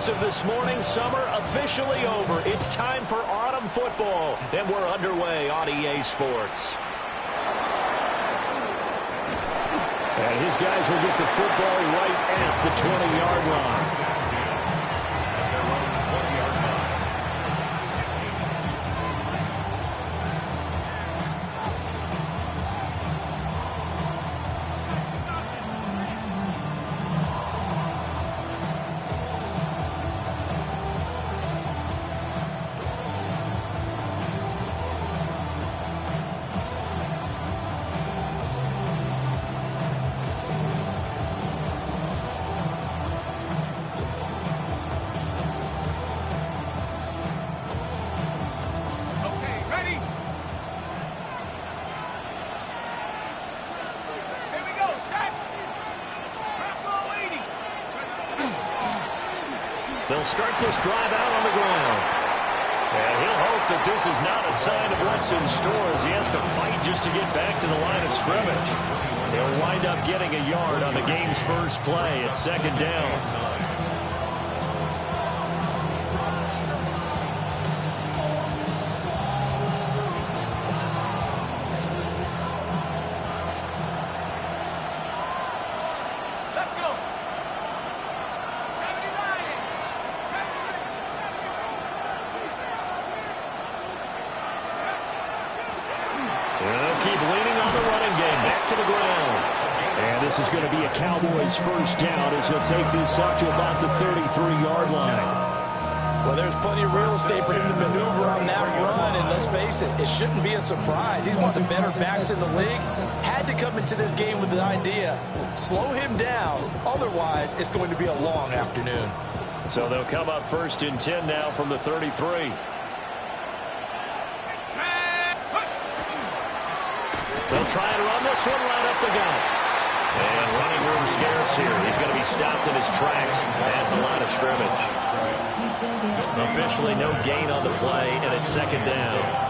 As of this morning, summer officially over. It's time for autumn football, and we're underway on EA Sports. And his guys will get the football right at the 20-yard line. They'll start this drive out on the ground. And he'll hope that this is not a sign of what's in store as he has to fight just to get back to the line of scrimmage. He'll wind up getting a yard on the game's first play at second down. This is going to be a Cowboys first down as he'll take this up to about the 33-yard line. Well, there's plenty of real estate for him to maneuver on that run, and let's face it, it shouldn't be a surprise. He's one of the better backs in the league. Had to come into this game with the idea, slow him down, otherwise it's going to be a long afternoon. So they'll come up first and 10 now from the 33. They'll try and run this one right up the gut. And running room scarce here. He's going to be stopped in his tracks at the line of scrimmage. Officially no gain on the play, and it's second down.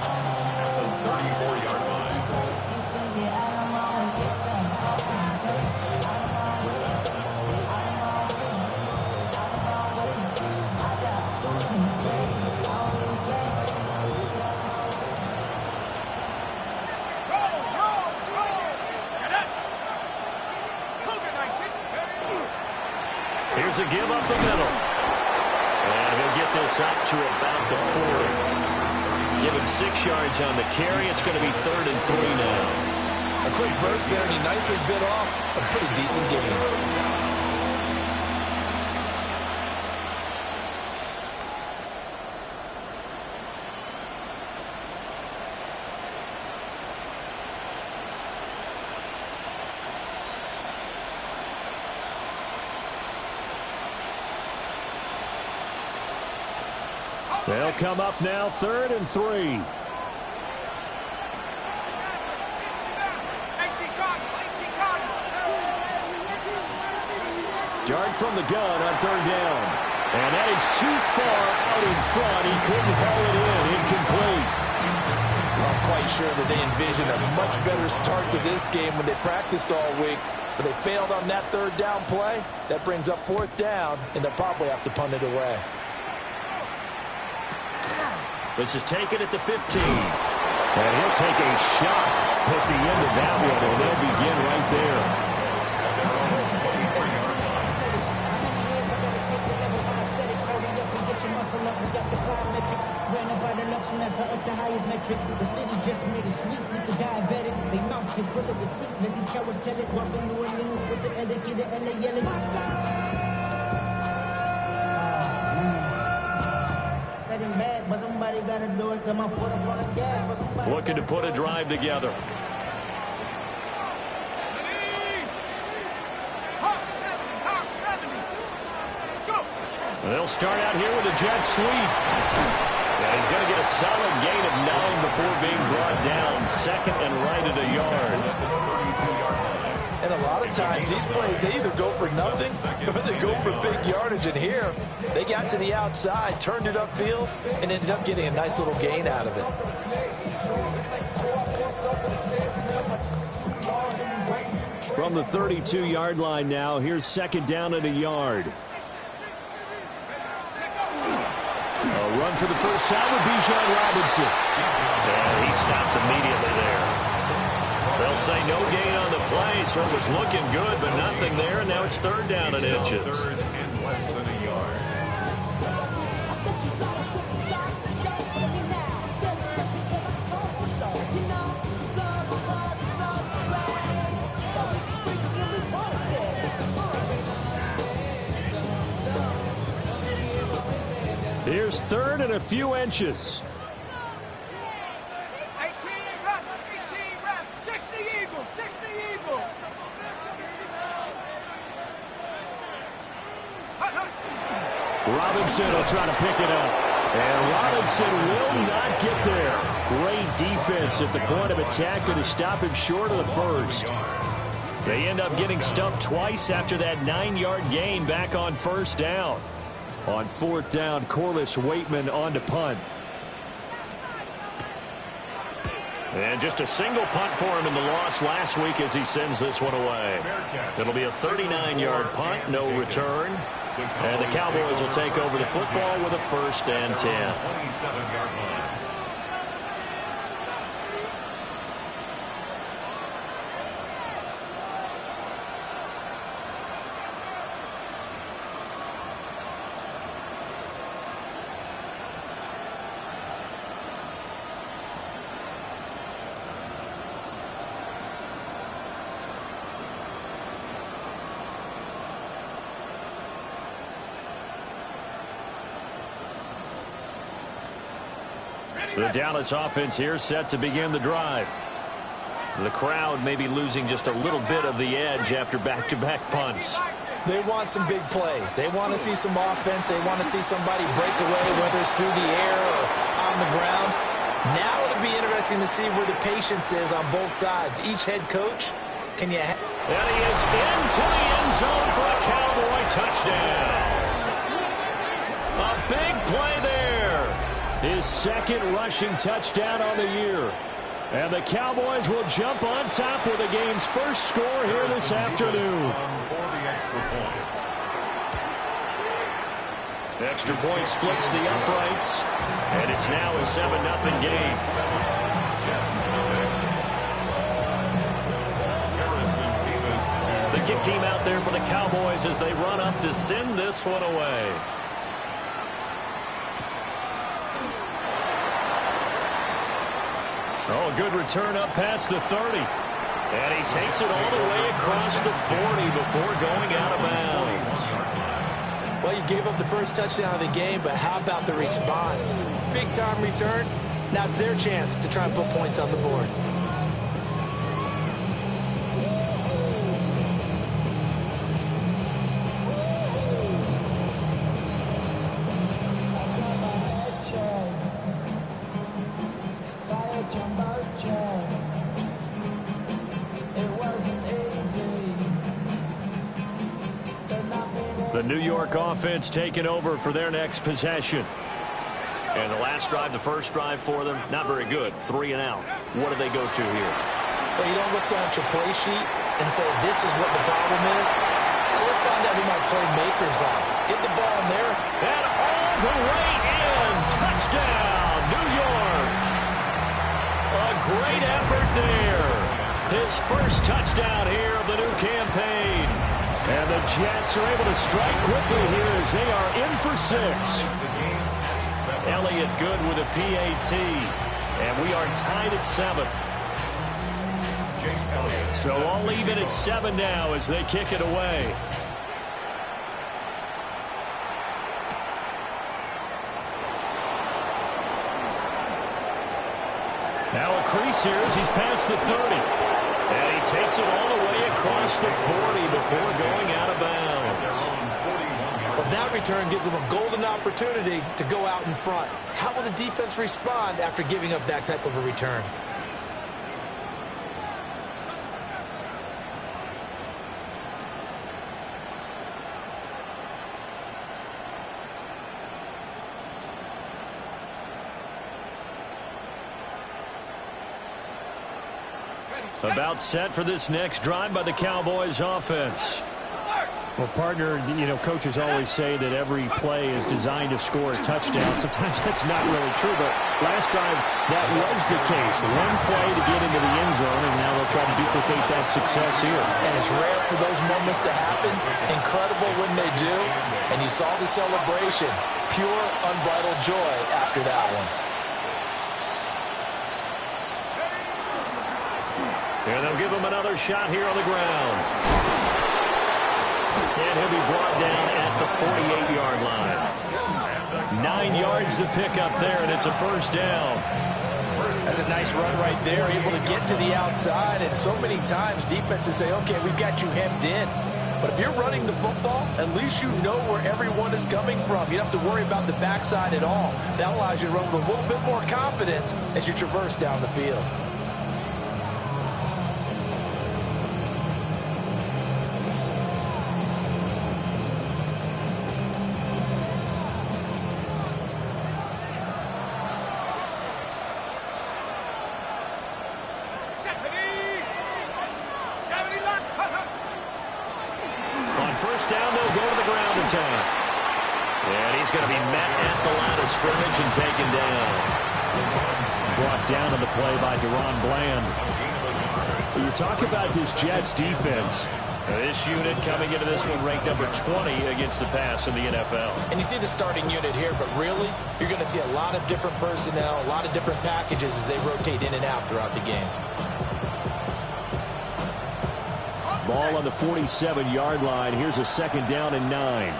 Here's a give up the middle. And he'll get this up to about the 40. Give him 6 yards on the carry. It's going to be 3rd and 3 now. A quick burst there, and he nicely bit off a pretty decent game. They'll come up now 3rd and 3. Dart from the gun on 3rd down. And that is too far out in front. He couldn't haul it in. Incomplete. I'm quite sure that they envisioned a much better start to this game when they practiced all week. But they failed on that 3rd down play. That brings up 4th down, and they'll probably have to punt it away. This is taken at the 15. And he'll take a shot at the end of that one, and they'll begin right there. The highest metric, the city just made it sweet with the diabetic. They mouth get full of deceit. Let these cowards tell it. Walking New Orleans with the LA, get the LA yelling. Looking to put a drive together. They'll start out here with a jet sweep. Yeah, he's going to get a solid gain of 9 before being brought down. 2nd and right at a yard. And a lot of times these plays, they either go for nothing or they go for big yardage. And here, they got to the outside, turned it upfield, and ended up getting a nice little gain out of it. From the 32-yard line now, here's 2nd down at a yard. going for the first time with Bijan Robinson. And he stopped immediately there. They'll say no gain on the play, so it was looking good, but nothing there, and now it's third down and inches. Third and less than a yard. Here's third and a few inches. 18 rep, 60 Eagles, 60 Eagles. Robinson will try to pick it up. And Robinson will not get there. Great defense at the point of attack to stop him short of the first. They end up getting stuffed twice after that 9-yard gain back on first down. On fourth down, Corliss Waitman on to punt. And just a single punt for him in the loss last week as he sends this one away. It'll be a 39-yard punt, no return. And the Cowboys will take over the football with a first and 10. 27-yard line. The Dallas offense here set to begin the drive. The crowd may be losing just a little bit of the edge after back-to-back punts. They want some big plays. They want to see some offense. They want to see somebody break away, whether it's through the air or on the ground. Now it'll be interesting to see where the patience is on both sides. Each head coach, can you... And he is into the end zone for a Cowboy touchdown. A big play there. His second rushing touchdown on the year. And the Cowboys will jump on top with the game's first score here this afternoon. For the extra point. The extra point splits the uprights. And it's now a 7-0 game. The kick team out there for the Cowboys as they run up to send this one away. Oh, good return up past the 30. And he takes it all the way across the 40 before going out of bounds. Well, you gave up the first touchdown of the game, but how about the response? Big-time return. Now it's their chance to try and put points on the board. The New York offense taking over for their next possession. And the last drive, the first drive for them, not very good. 3 and out. What do they go to here? Well, you don't look down at your play sheet and say, this is what the problem is. Hey, let's find out who my playmakers are. Get the ball in there. And all the way in. Touchdown, New York. A great effort there. His first touchdown here of the new campaign. And the Jets are able to strike quickly here as they are in for 6. Elliott good with a PAT. And we are tied at 7. So all even at 7 now as they kick it away. Now a crease here as he's past the 30. And he takes it all the way across the 40 before going out of bounds. Well, that return gives them a golden opportunity to go out in front. How will the defense respond after giving up that type of a return? About set for this next drive by the Cowboys offense. Well, partner, you know, coaches always say that every play is designed to score a touchdown. Sometimes that's not really true, but last time that was the case. One play to get into the end zone, and now they'll try to duplicate that success here. And it's rare for those moments to happen. Incredible when they do. And you saw the celebration. Pure, unbridled joy after that one. And they'll give him another shot here on the ground. And he'll be brought down at the 48-yard line. 9 yards to pick up there, and it's a first down. That's a nice run right there, able to get to the outside. And so many times defenses say, okay, we've got you hemmed in. But if you're running the football, at least you know where everyone is coming from. You don't have to worry about the backside at all. That allows you to run with a little bit more confidence as you traverse down the field. Going to be met at the line of scrimmage and taken down. Brought down in the play by Deron Bland. When you talk about this Jets defense, this unit coming into this one ranked number 20 against the pass in the NFL. And you see the starting unit here, but really, you're going to see a lot of different personnel, a lot of different packages as they rotate in and out throughout the game. Ball on the 47-yard line. Here's a second down and 9.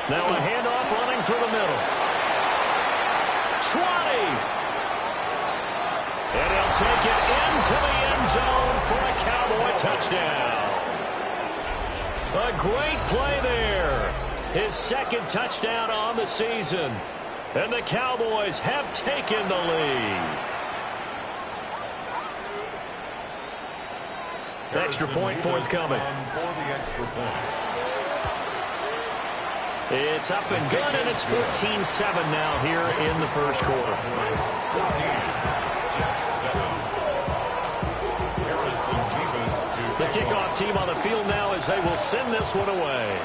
Now a handoff running through the middle. 20. And he'll take it into the end zone for a Cowboy touchdown. A great play there. His second touchdown on the season. And the Cowboys have taken the lead. Extra point forthcoming. For the extra point. It's up and good, and it's 14-7 now here in the first quarter. The kickoff team on the field now as they will send this one away.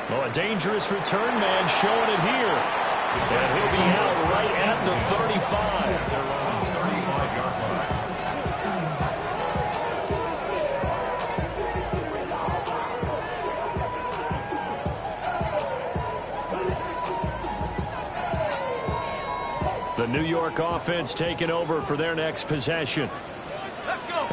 Well, a dangerous return man showing it here. And he'll be out right at the 35. The New York offense taking over for their next possession.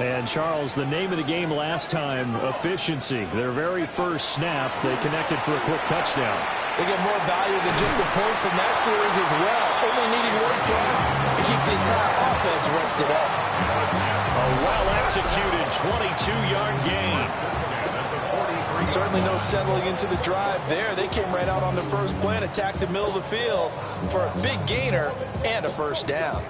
And, Charles, the name of the game last time, efficiency. Their very first snap, they connected for a quick touchdown. They get more value than just the points from that series as well. Only needing one play, it keeps the entire offense rested up. A well-executed 22-yard gain. Certainly no settling into the drive there. They came right out on the first play and attacked the middle of the field for a big gainer and a first down.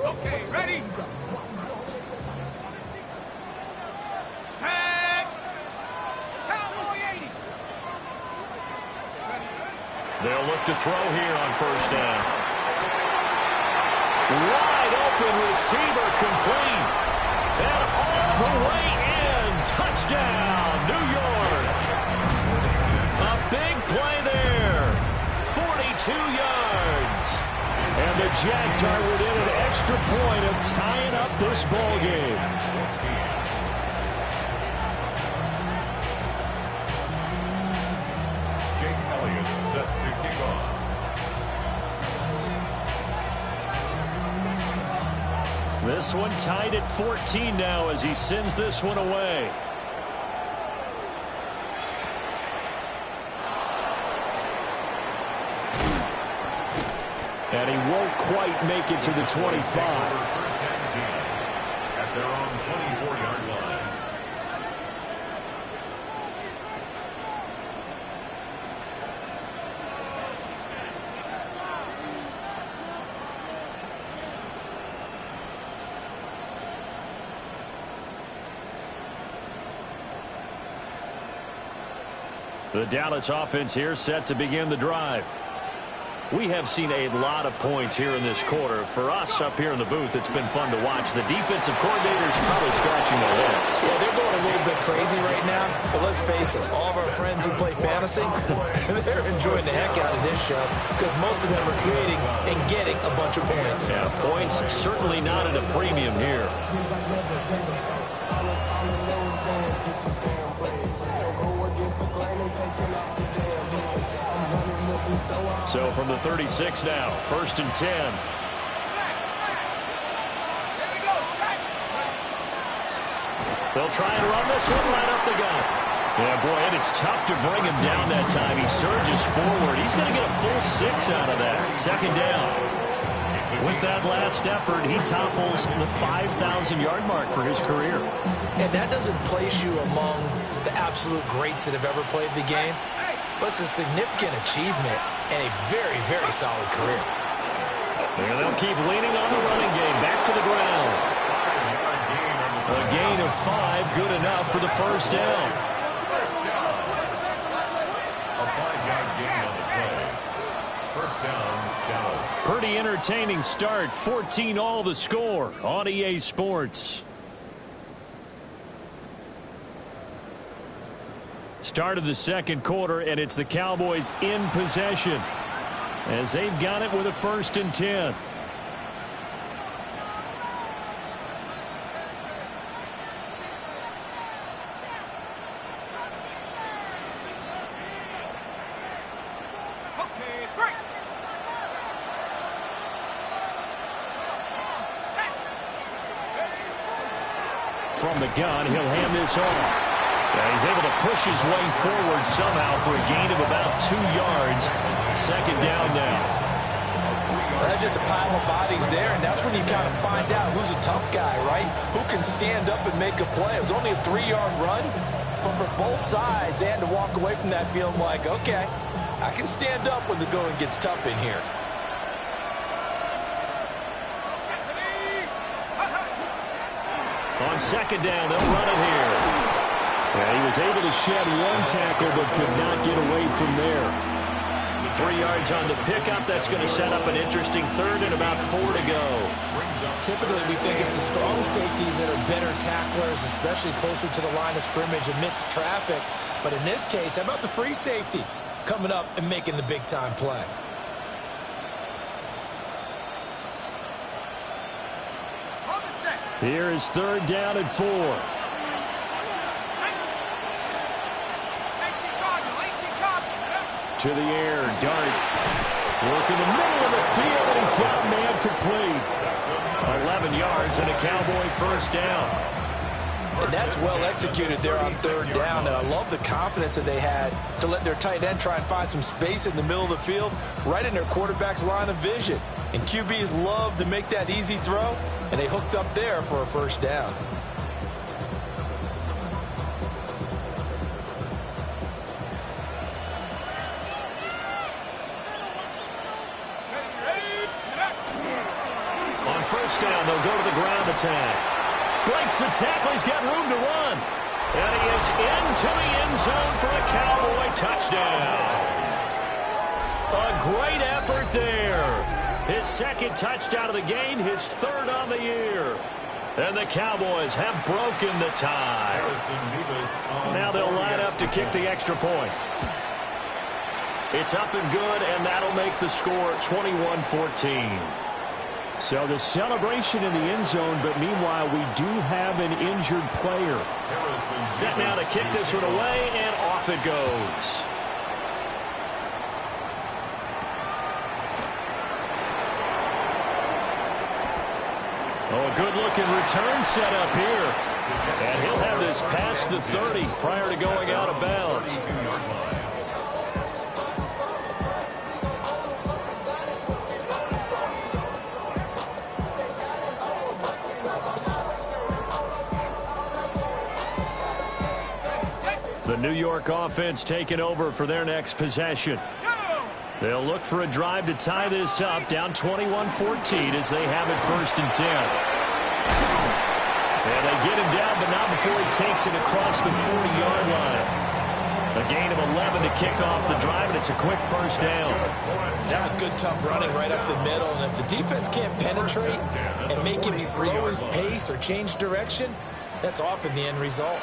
Okay, ready? Set. Cowboy 80. They'll look to throw here on first down. Wide open receiver complete. And all the way in. Touchdown, New York. A big play there. 42 yards. And the Jets are within an extra point of tying up this ball game. Jake Elliott set to kick off. This one tied at 14 now as he sends this one away. And he won't quite make it to the 25. First down team at their own 24-yard line. The Dallas offense here set to begin the drive. We have seen a lot of points here in this quarter. For us up here in the booth, it's been fun to watch. The defensive coordinators probably scratching their heads. Yeah, they're going a little bit crazy right now. But let's face it, all of our friends who play fantasy, they're enjoying the heck out of this show because most of them are creating and getting a bunch of points. Yeah, points certainly not at a premium here. So from the 36 now, 1st and 10. They'll try and run this one right up the gut. Yeah, boy, and it's tough to bring him down that time. He surges forward. He's going to get a full 6 out of that. 2nd down. With that last effort, he topples the 5,000-yard mark for his career. And that doesn't place you among the absolute greats that have ever played the game. But it's a significant achievement and a very, very solid career. And they'll keep leaning on the running game. Back to the ground. A gain of 5, good enough for the 1st down. A 5-yard gain on the play. 1st down, Dallas. Pretty entertaining start. 14 all the score on EA Sports. Start of the 2nd quarter, and it's the Cowboys in possession as they've got it with a 1st and 10. From the gun, he'll hand this off. He's able to push his way forward somehow for a gain of about 2 yards. 2nd down now. That's just a pile of bodies there, and that's when you kind of find out who's a tough guy, right? Who can stand up and make a play. It was only a 3-yard run, but for both sides, they had to walk away from that feeling like, okay, I can stand up when the going gets tough in here. On 2nd down, they'll run it here. Yeah, he was able to shed 1 tackle but could not get away from there. 3 yards on the pickup. That's going to set up an interesting 3rd and about 4 to go. Typically, we think it's the strong safeties that are better tacklers, especially closer to the line of scrimmage amidst traffic. But in this case, how about the free safety coming up and making the big-time play? Here is 3rd down and 4. To the air, Dart. Working the middle of the field, and he's got man complete. 11 yards and a Cowboy 1st down. And that's well executed there on 3rd down. And I love the confidence that they had to let their tight end try and find some space in the middle of the field, right in their quarterback's line of vision. And QBs love to make that easy throw, and they hooked up there for a 1st down. On 1st down, they'll go to the ground attack. Breaks the tackle. He's got room to run. And he is into the end zone for a Cowboy touchdown. A great effort there. His 2nd touchdown of the game, his 3rd on the year. And the Cowboys have broken the tie. Now they'll line up to kick the extra point. It's up and good, and that'll make the score 21-14. So the celebration in the end zone, but meanwhile we do have an injured player. Set now to kick this one away, and off it goes. Oh, a good-looking return set up here. And he'll have this past the 30 prior to going out of bounds. The New York offense taking over for their next possession. They'll look for a drive to tie this up, down 21-14 as they have it 1st and 10. And they get him down, but not before he takes it across the 40-yard line. A gain of 11 to kick off the drive, and it's a quick first down. That was good, tough running right up the middle. And if the defense can't penetrate and make him slow his pace or change direction, that's often the end result.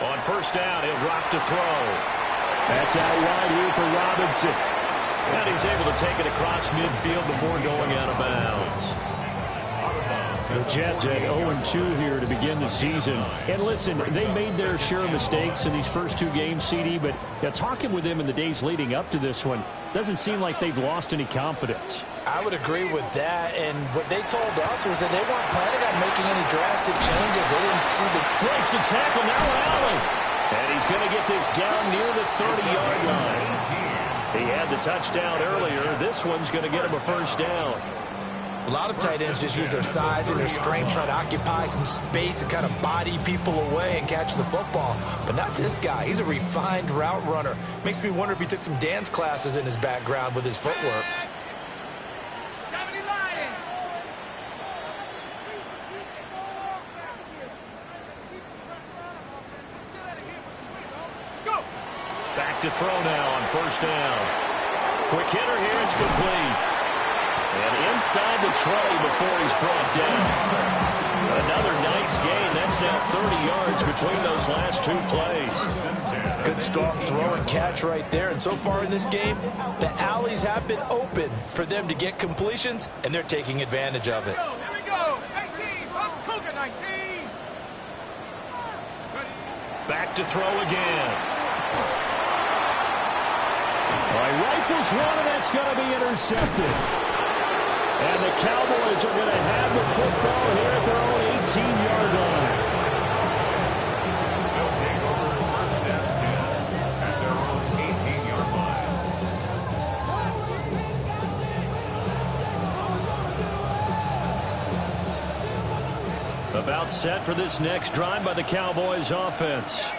On first down, he'll drop to throw. That's out wide here for Robinson. And he's able to take it across midfield before going out of bounds. The Jets at 0-2 here to begin the season. And listen, they made their share of mistakes in these first two games, CD, but talking with them in the days leading up to this one, doesn't seem like they've lost any confidence. I would agree with that, and what they told us was that they weren't planning on making any drastic changes. They didn't see the... Breaks the tackle, now Allen. And he's going to get this down near the 30-yard line. He had the touchdown earlier. This one's going to get him a first down. A lot of tight ends just use their size and their strength, trying to occupy some space and kind of body people away and catch the football. But not this guy. He's a refined route runner. Makes me wonder if he took some dance classes in his background with his footwork. Back to throw now on first down. Quick hitter here, it's complete. And inside the 20 before he's brought down. Another nice gain. That's now 30 yards between those last two plays. Good strong throw and catch right there. And so far in this game, the alleys have been open for them to get completions, and they're taking advantage of it. Here we go. 19. Cougar 19. Back to throw again. All right, rifles one, and that's going to be intercepted. And the Cowboys are going to have the football here at their own 18-yard line. They'll take over first and 10 at their own 18-yard line. About set for this next drive by the Cowboys offense.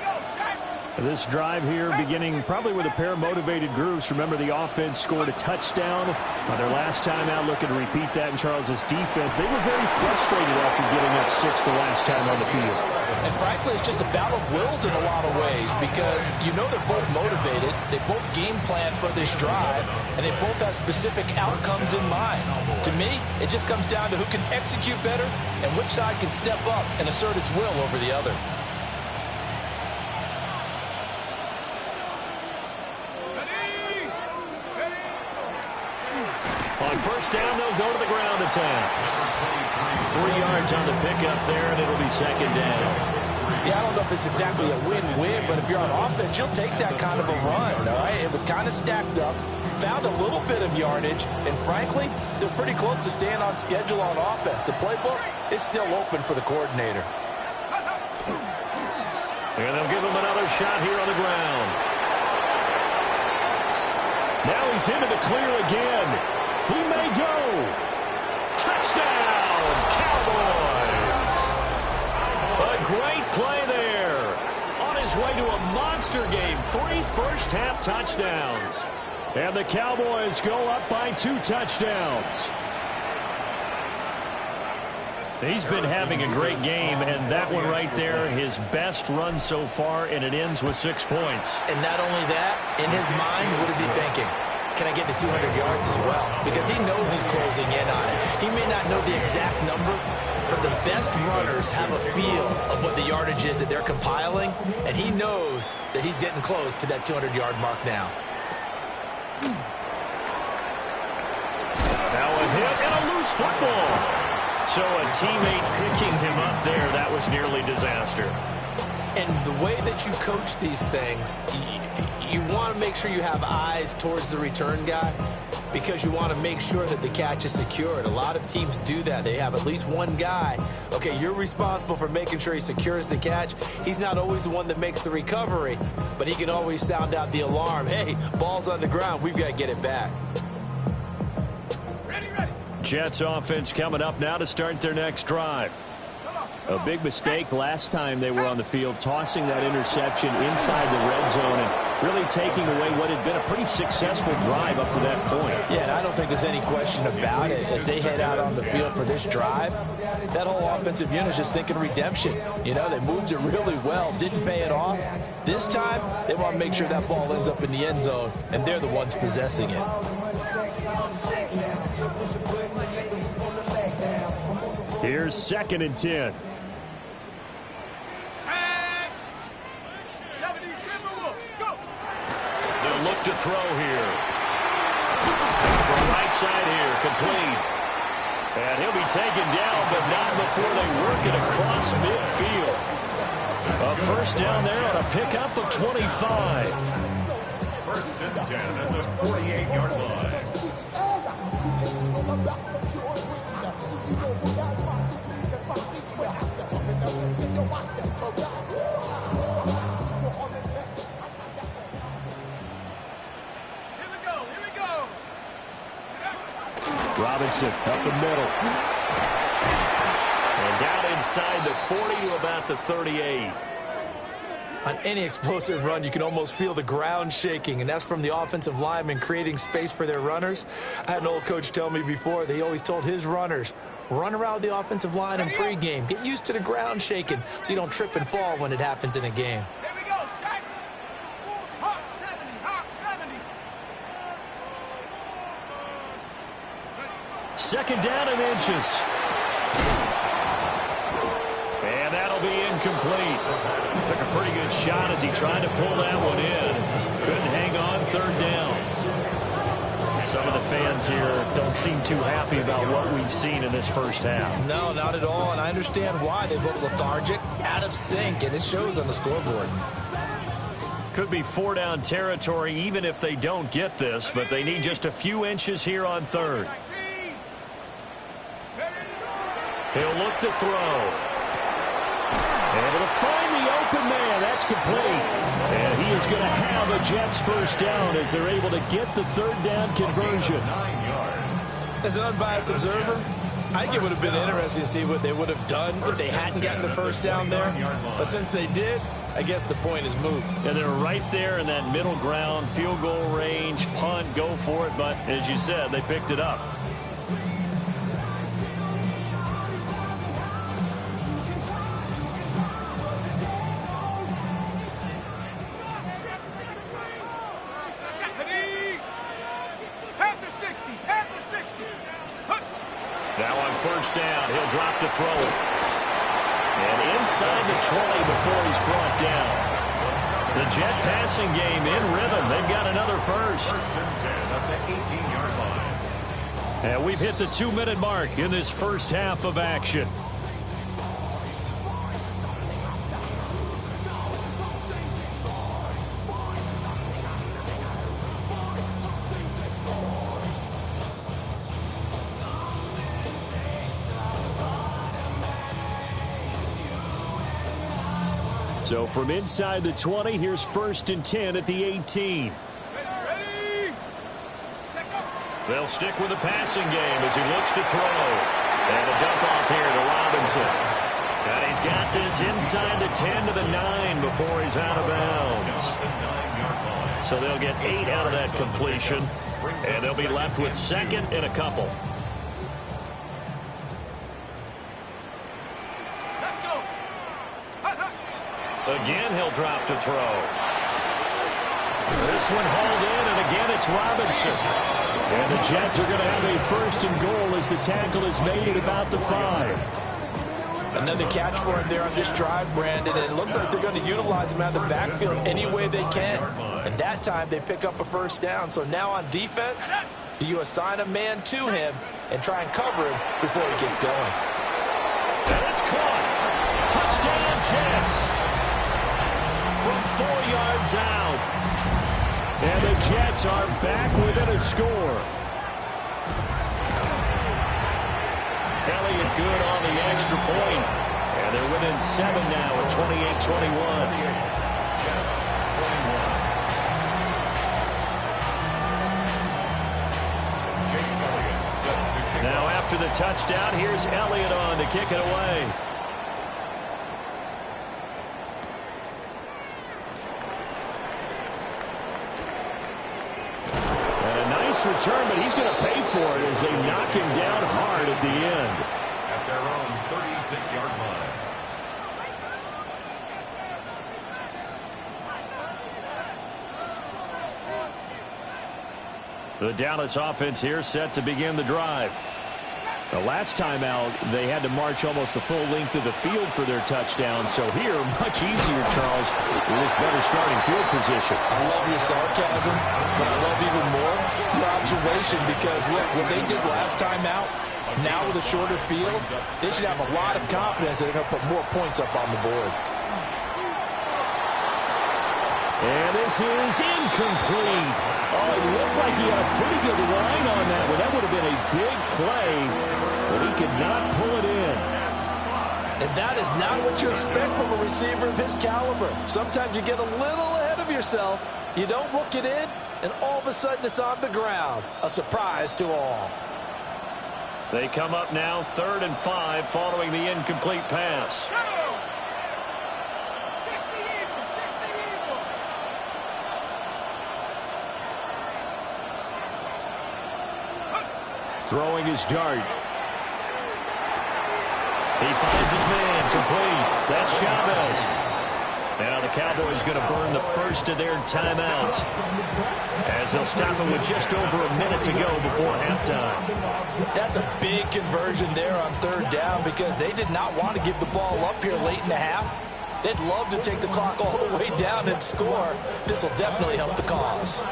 This drive here beginning probably with a pair of motivated groups. Remember, the offense scored a touchdown on their last time out. Looking to repeat that in Charles's defense. They were very frustrated after giving up 6 the last time on the field. And frankly, it's just a battle of wills in a lot of ways, because you know they're both motivated. They both game plan for this drive, and they both have specific outcomes in mind. To me, it just comes down to who can execute better and which side can step up and assert its will over the other. On first down, they'll go to the ground attack. 3 yards on the pickup there, and it'll be second down. Yeah, I don't know if it's exactly a win-win, but if you're on offense, you'll take that kind of a run, all right? It was kind of stacked up, found a little bit of yardage, and frankly, they're pretty close to staying on schedule on offense. The playbook is still open for the coordinator. And they'll give him another shot here on the ground. Now he's into the clear again. He may go. Touchdown, Cowboys! A great play there. On his way to a monster game. 3 first-half touchdowns. And the Cowboys go up by 2 touchdowns. He's been having a great game, and that one right there, his best run so far, and it ends with 6 points. And not only that, in his mind, what is he thinking? Can I get to 200 yards as well? Because he knows he's closing in on it. He may not know the exact number, but the best runners have a feel of what the yardage is that they're compiling, and he knows that he's getting close to that 200-yard mark now. Now a hit and a loose football. So a teammate picking him up there, that was nearly disaster. And the way that you coach these things, you want to make sure you have eyes towards the return guy, because you want to make sure that the catch is secured. A lot of teams do that. They have at least one guy. Okay, you're responsible for making sure he secures the catch. He's not always the one that makes the recovery, but he can always sound out the alarm. Hey, ball's on the ground. We've got to get it back. Jets offense coming up now to start their next drive. A big mistake last time they were on the field, tossing that interception inside the red zone and really taking away what had been a pretty successful drive up to that point. Yeah, and I don't think there's any question about it. As they head out on the field for this drive, that whole offensive unit is just thinking redemption. You know, they moved it really well, didn't pay it off. This time, they want to make sure that ball ends up in the end zone, and they're the ones possessing it. Here's 2nd and 10. They'll look to throw here. From right side here, complete. And he'll be taken down, but not before they work it across midfield. A first down there on a pickup of 25. 1st and 10 at the 48-yard line. Robinson up the middle. And down inside the 40 to about the 38. On any explosive run, you can almost feel the ground shaking, and that's from the offensive linemen creating space for their runners. I had an old coach tell me before, they always told his runners, run around the offensive line in pregame. Get used to the ground shaking so you don't trip and fall when it happens in a game. Here we go, set. Hawk 70, Hawk 70. 2nd down and inches. And that'll be incomplete. Took a pretty good shot as he tried to pull that one in. Couldn't hang on 3rd down. Some of the fans here don't seem too happy about what we've seen in this first half. No, not at all, and I understand why. They look lethargic, out of sync, and it shows on the scoreboard. Could be 4-down territory even if they don't get this, but they need just a few inches here on 3rd. He'll look to throw. Able to find the open man. That's complete. And he is going to have a Jets first down as they're able to get the 3rd down conversion. 9 yards. As an unbiased observer, I think it would have been interesting to see what they would have done if they hadn't gotten the first down there. But since they did, I guess the point is moot. And they're right there in that middle ground, field goal range, punt, go for it. But as you said, they picked it up. Now on 1st down, he'll drop to throw it. And inside the 20 before he's brought down. The Jet passing game in rhythm. They've got another first. 1st and 10 at the 18-yard line. And we've hit the 2-minute mark in this first half of action. So from inside the 20, here's 1st and 10 at the 18. They'll stick with the passing game as he looks to throw. And a dump off here to Robinson. And he's got this inside the 10 to the 9 before he's out of bounds. So they'll get 8 out of that completion. And they'll be left with 2nd and a couple. Again, he'll drop to throw. This one hauled in, and again, it's Robinson. And the Jets are going to have a 1st and goal as the tackle is made at about the 5. Another catch for him there on this drive, Brandon, and it looks like they're going to utilize him out of the backfield any way they can. And that time, they pick up a 1st down. So now on defense, do you assign a man to him and try and cover him before he gets going? And it's caught. Touchdown, Jets. From 4 yards out. And the Jets are back within a score. Elliott good on the extra point. And they're within 7 now at 28-21. Now after the touchdown, here's Elliott on to kick it away. nice return, but he's going to pay for it as they knock him down hard at the end. At their own 36-yard line. The Dallas offense here set to begin the drive. The last time out, they had to march almost the full length of the field for their touchdown. So here, much easier, Charles, with this better starting field position. I love your sarcasm, but I love even more your observation because, look, what they did last time out, now with a shorter field, they should have a lot of confidence that they're going to put more points up on the board. And this is incomplete. Oh, it looked like he had a pretty good line on that one. That would have been a big play, but he could not pull it in. And that is not what you expect from a receiver of his caliber. Sometimes you get a little ahead of yourself. You don't look it in, and all of a sudden it's on the ground. A surprise to all. They come up now 3rd and 5 following the incomplete pass. Throwing his dart. He finds his man, complete. That's Chavez. Now the Cowboys going to burn the first of their timeouts as they'll stop him with just over a minute to go before halftime. That's a big conversion there on 3rd down because they did not want to give the ball up here late in the half. They'd love to take the clock all the way down and score. This will definitely help the cause.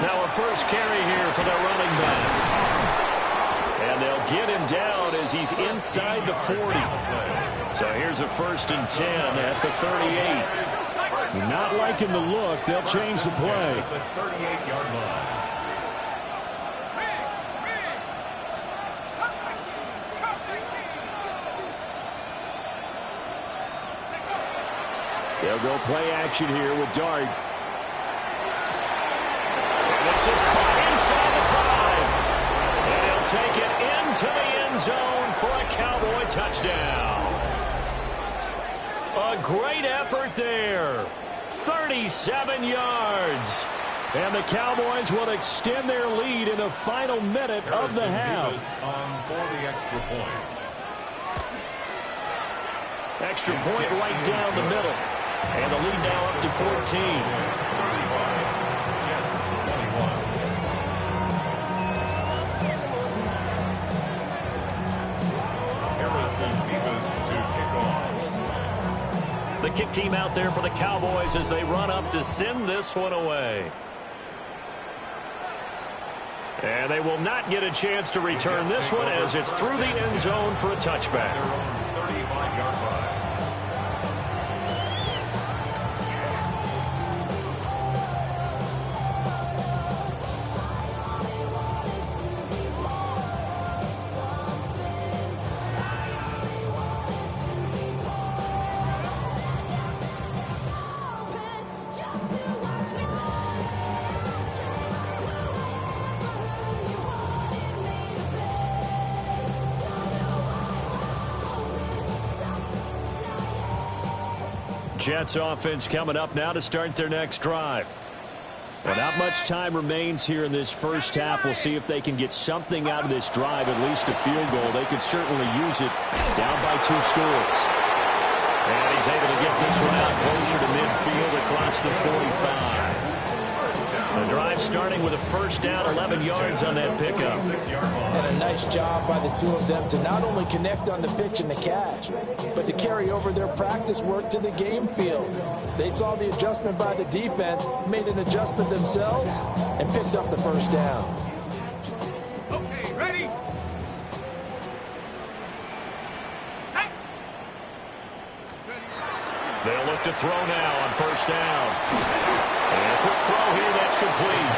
Now a first carry here for their running back. And they'll get him down as he's inside the 40. So here's a 1st and 10 at the 38. Not liking the look. They'll change the play. The 38-yard line. They'll go play action here with Dart. And this is caught inside the 5. And he'll take it into the end zone for a Cowboy touchdown. A great effort there. 37 yards. And the Cowboys will extend their lead in the final minute of the half. On for the extra point. Extra point right down the middle. And the lead now up to 14. Jets 21. Harrison Beavis to kick off. The kick team out there for the Cowboys as they run up to send this one away. And they will not get a chance to return this one as it's through the end zone for a touchback. 35-yard line. Jets offense coming up now to start their next drive. Well, not much time remains here in this first half. We'll see if they can get something out of this drive, at least a field goal. They could certainly use it down by 2 scores. And he's able to get this one out closer to midfield across the 45. The drive starting with a 1st down, 11 yards on that pickup. And a nice job by the two of them to not only connect on the pitch and the catch, but to carry over their practice work to the game field. They saw the adjustment by the defense, made an adjustment themselves, and picked up the 1st down. Okay, ready? Set. They'll look to throw now on 1st down. And a quick throw here, that's complete.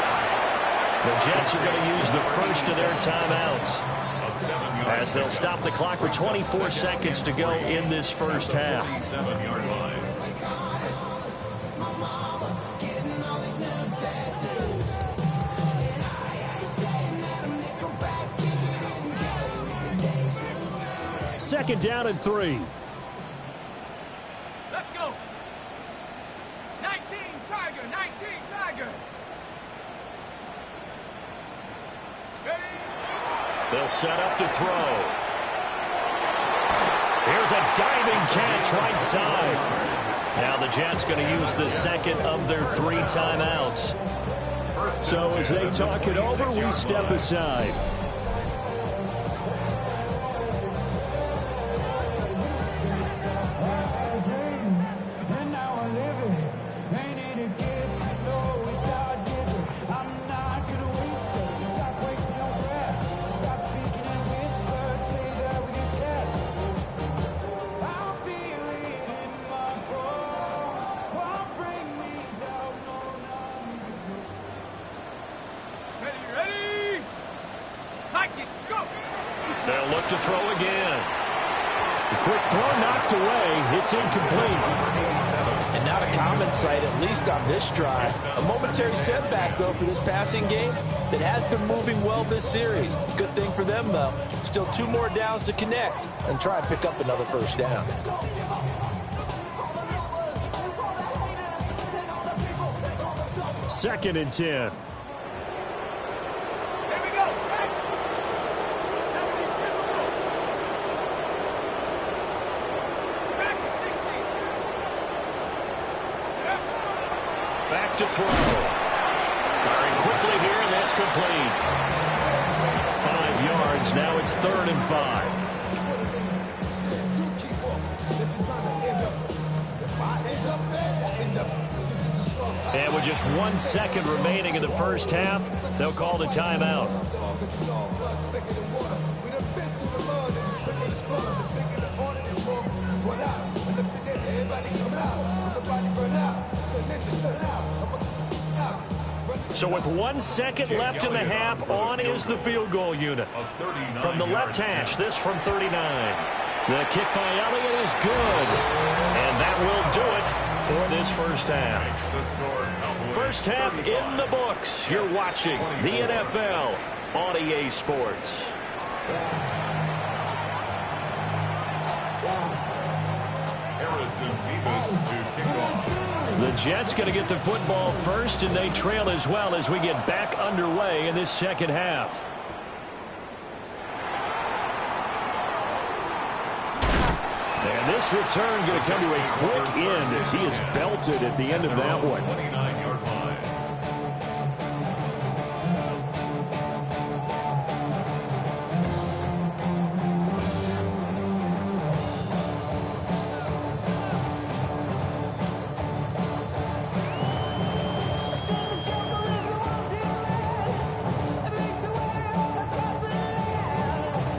The Jets are going to use the first of their timeouts as they'll stop the clock with 24 seconds to go in this first half. 37-yard line. Second down and 3. Let's go. 19 Tiger, 19 Tiger. Ready? They'll set up to throw. Here's a diving catch right side. Now the Jets going to use the second of their 3 timeouts. So as they talk it over, we step aside. They'll look to throw again. The quick throw knocked away. It's incomplete. And not a common sight, at least on this drive. A momentary setback, though, for this passing game that has been moving well this series. Good thing for them, though. Still 2 more downs to connect and try and pick up another first down. Second and 10. Back to throw. Firing quickly here, and that's complete. 5 yards. Now it's 3rd and 5. And with just 1 second remaining in the first half, they'll call the timeout. So with 1 second left in the half, on is the field goal unit. From the left hash, this from 39. The kick by Elliott is good. And that will do it for this first half. First half in the books. You're watching the NFL on EA Sports. The Jets going to get the football first, and they trail as well as we get back underway in this second half. And this return going to come to a quick end as he is belted at the end of that one. 29-yard line.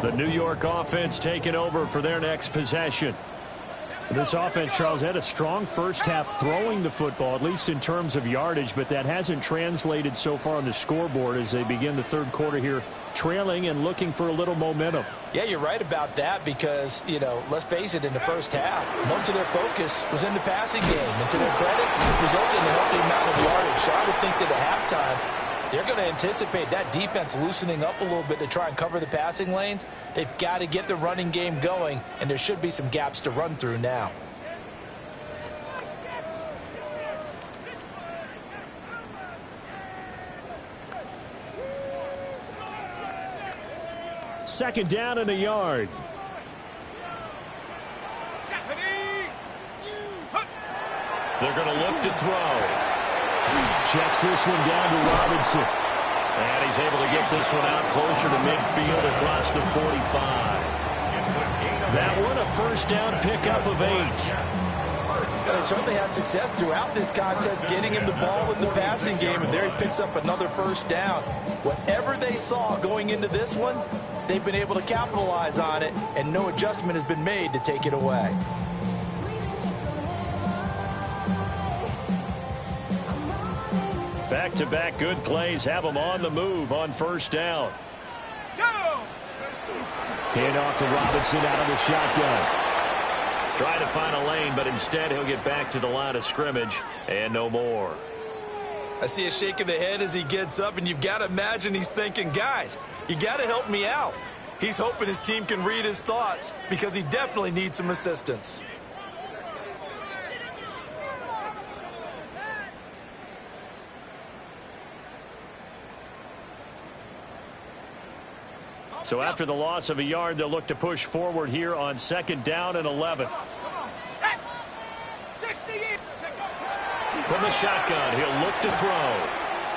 The New York offense taking over for their next possession. This offense, Charles, had a strong first half throwing the football, at least in terms of yardage, but that hasn't translated so far on the scoreboard as they begin the third quarter here, trailing and looking for a little momentum. Yeah, you're right about that because, you know, let's face it, in the first half, most of their focus was in the passing game. And to their credit, it resulted in a healthy amount of yardage. So I would think that at halftime, they're going to anticipate that defense loosening up a little bit to try and cover the passing lanes. They've got to get the running game going, and there should be some gaps to run through now. Second down and a yard. They're going to look to throw. Checks this one down to Robinson. And he's able to get this one out closer to midfield across the 45. That one a first down pickup of 8. They certainly had success throughout this contest getting him the ball in the passing game, and there he picks up another first down. Whatever they saw going into this one, they've been able to capitalize on it, and no adjustment has been made to take it away. Back-to-back good plays have them on the move on first down. Hand off to Robinson out of the shotgun. Try to find a lane, but instead he'll get back to the line of scrimmage and no more. I see a shake of the head as he gets up, and you've got to imagine he's thinking, guys, you got to help me out. He's hoping his team can read his thoughts because he definitely needs some assistance. So after the loss of a yard, they'll look to push forward here on 2nd down and 11. From the shotgun, he'll look to throw.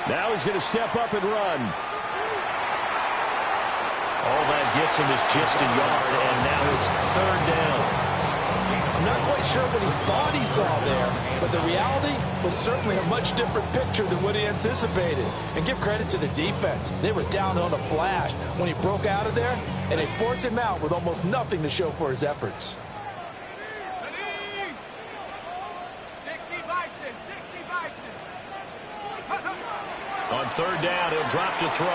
Now he's going to step up and run. All that gets him is just a yard, and now it's 3rd down. I'm not quite sure what he thought he saw there, but the reality was certainly a much different picture than what he anticipated. And give credit to the defense. They were down on a flash when he broke out of there, and they forced him out with almost nothing to show for his efforts. On 3rd down, he'll drop to throw.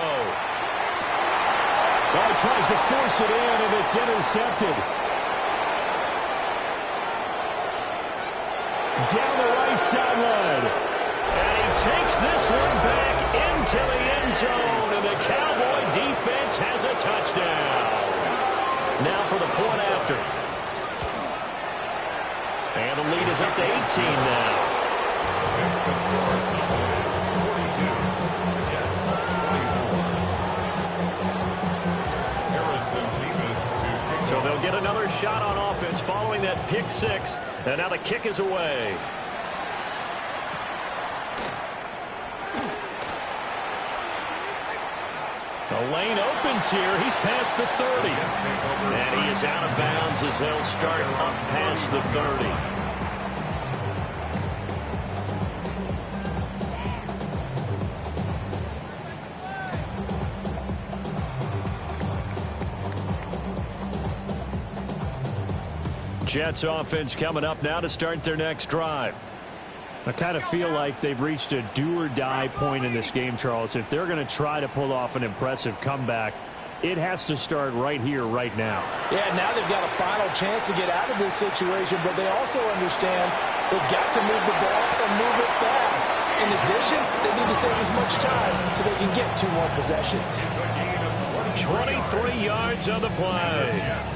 Well, he tries to force it in, and it's intercepted. Down the right sideline. And he takes this one back into the end zone, and the Cowboy defense has a touchdown. Now for the point after. And the lead is up to 18 now. So they'll get another shot on offense following that pick 6. And now the kick is away. The lane opens here. He's past the 30. And he is out of bounds as they'll start up past the 30. Jets offense coming up now to start their next drive. I kind of feel like they've reached a do-or-die point in this game, Charles. If they're going to try to pull off an impressive comeback, it has to start right here, right now. Yeah, now they've got a final chance to get out of this situation, but they also understand they've got to move the ball and move it fast. In addition, they need to save as much time so they can get 2 more possessions. 23 yards on the play.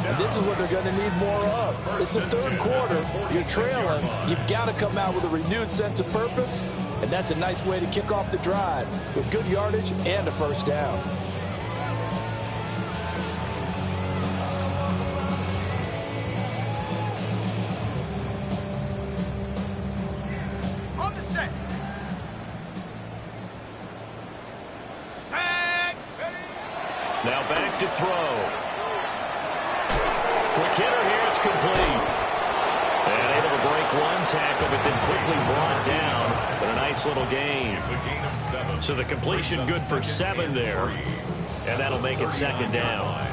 And this is what they're going to need more of. It's the 3rd quarter. You're trailing. You've got to come out with a renewed sense of purpose, and that's a nice way to kick off the drive with good yardage and a 1st down. On the set. Set. Now back to throw. Quick hitter here, it's complete. And able to break 1 tackle, but then quickly brought down. But a nice little gain. So the completion good for 7 there. And that'll make it 2nd down.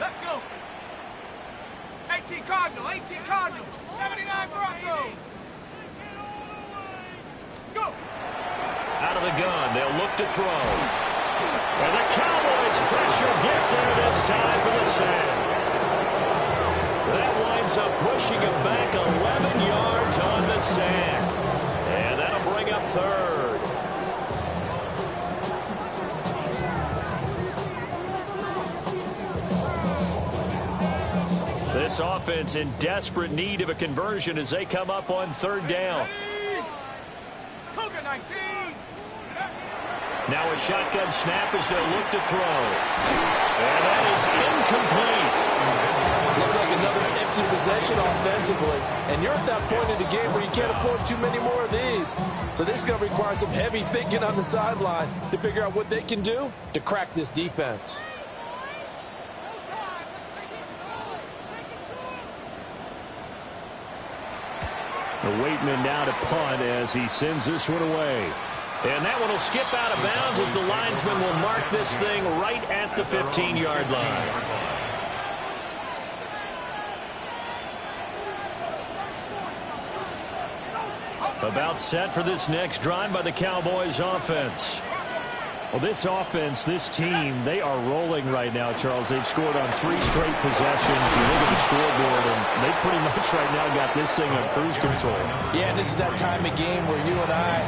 Let's go. 18 Cardinal, 18 Cardinal, 79 Broncos. Go. Out of the gun, they'll look to throw. And the Cowboys' pressure gets there this time for the sack. That winds up pushing him back 11 yards on the sack. And that'll bring up 3rd. This offense in desperate need of a conversion as they come up on 3rd down. Cougar 19. Now a shotgun snap as they'll look to throw. And that is incomplete. Looks like another empty possession offensively. And you're at that point in the game where you can't afford too many more of these. So this is going to require some heavy thinking on the sideline to figure out what they can do to crack this defense. The Waitman now to punt as he sends this one away. And that one will skip out of bounds as the linesman will mark this thing right at the 15-yard line. About set for this next drive by the Cowboys offense. Well, this offense, this team, they are rolling right now, Charles. They've scored on 3 straight possessions. You look at the scoreboard, and they pretty much right now got this thing on cruise control. Yeah, and this is that time of game where you and I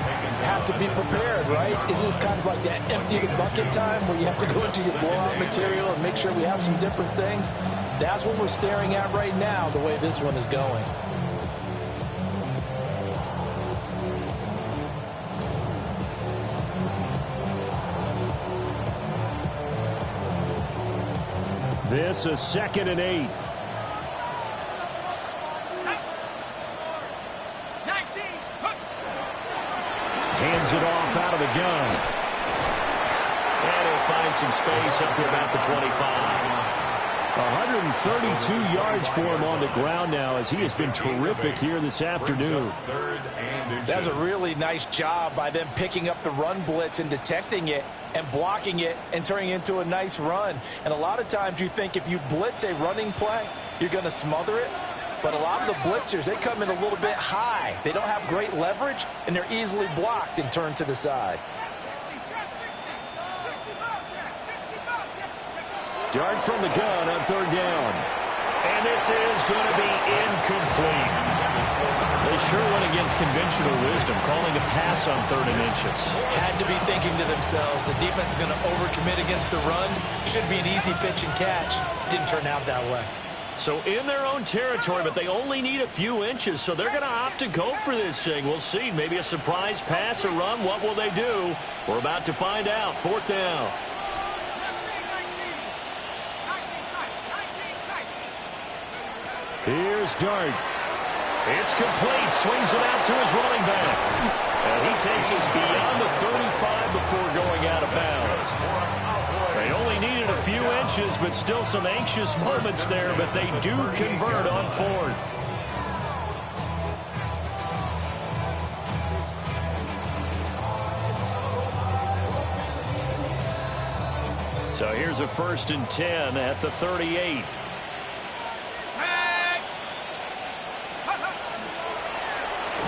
have to be prepared, right? Isn't this kind of like that empty the bucket time where you have to go into your blowout material and make sure we have some different things? That's what we're staring at right now, the way this one is going. This is 2nd and 8. 19. Hands it off out of the gun. And he'll find some space up to about the 25. 132 yards for him on the ground now as he has been terrific here this afternoon. That's a really nice job by them picking up the run blitz and detecting it and blocking it and turning it into a nice run. And a lot of times you think if you blitz a running play, you're going to smother it. But a lot of the blitzers, they come in a little bit high. They don't have great leverage, and they're easily blocked and turned to the side. Dart from the gun on 3rd down. And this is going to be incomplete. They sure went against conventional wisdom, calling a pass on 3rd and inches. Had to be thinking to themselves, the defense is going to overcommit against the run. Should be an easy pitch and catch. Didn't turn out that way. So in their own territory, but they only need a few inches, so they're going to opt to go for this thing. We'll see. Maybe a surprise pass or run. What will they do? We're about to find out. 4th down. Here's Dart. It's complete. Swings it out to his running back. And he takes us beyond the 35 before going out of bounds. They only needed a few inches, but still some anxious moments there, but they do convert on 4th. So here's a 1st and 10 at the 38.